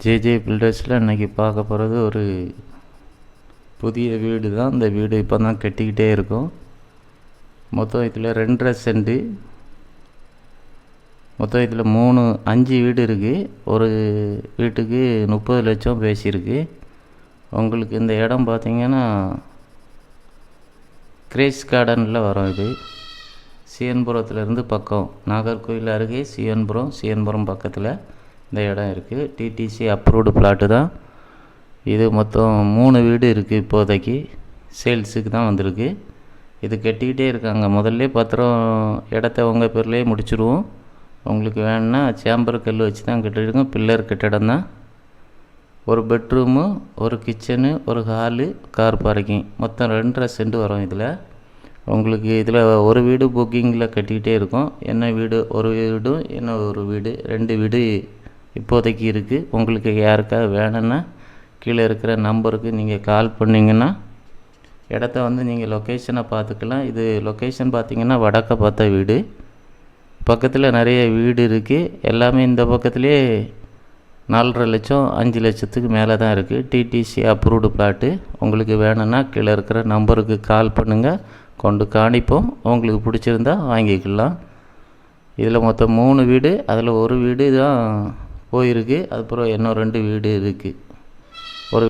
JJ பில்டர்ஸில் இன்றைக்கி பார்க்க போகிறது ஒரு புதிய வீடு தான். இந்த வீடு இப்போ தான் கட்டிக்கிட்டே இருக்கும். மொத்தம் இதில் 2.5 சென்ட்டு. மொத்தம் இதில் 5 வீடு இருக்குது. ஒரு வீட்டுக்கு 30 லட்சம் பேசியிருக்கு. உங்களுக்கு இந்த இடம் பார்த்திங்கன்னா கிரேஸ் கார்டனில் வரும். இது சிஎன்புரத்துலேருந்து பக்கம், நாகர்கோவில் அருகே சிஎன்புரம் பக்கத்தில் இந்த இடம் இருக்குது. டிடிசி அப்ரூவ்டு பிளாட்டு தான் இது. மொத்தம் 3 வீடு இருக்குது. இப்போதைக்கு சேல்ஸுக்கு தான் வந்திருக்கு. இது கட்டிக்கிட்டே இருக்காங்க. முதல்ல பத்திரம் இடத்த உங்கள் பேர்லேயே முடிச்சுடுவோம். உங்களுக்கு வேணுன்னா சேம்பர் கல் வச்சு தான் கட்டிருக்கோம். பில்லர் கட்டிடம் தான். ஒரு பெட்ரூமு, ஒரு கிச்சனு, ஒரு ஹாலு, கார் பார்க்கிங், மொத்தம் 2.5 சென்ட் வரும். இதில் உங்களுக்கு இதில் ஒரு வீடு புக்கிங்கில் கட்டிக்கிட்டே இருக்கும். என்ன வீடு, ஒரு வீடும் என்ன ஒரு வீடு, 2 வீடு இப்போதைக்கு இருக்குது. உங்களுக்கு யாருக்காவது வேணும்னா கீழே இருக்கிற நம்பருக்கு நீங்கள் கால் பண்ணிங்கன்னா இடத்த நீங்கள் லொக்கேஷனை பார்த்துக்கலாம். இது லொக்கேஷன் பார்த்திங்கன்னா வடக்க பார்த்த வீடு. பக்கத்தில் நிறைய வீடு இருக்குது. எல்லாமே இந்த பக்கத்துலேயே 4.5 லட்சம் 5 லட்சத்துக்கு மேலே தான் இருக்குது. DTC approved plot. உங்களுக்கு வேணும்னா கீழே இருக்கிற நம்பருக்கு கால் பண்ணுங்கள், கொண்டு காணிப்போம். உங்களுக்கு பிடிச்சிருந்தா வாங்கிக்கலாம். இதில் மொத்தம் 3 வீடு. அதில் ஒரு வீடு தான் போயிருக்கு. அதுக்கப்புறம் இன்னும் 2 வீடு இருக்குது.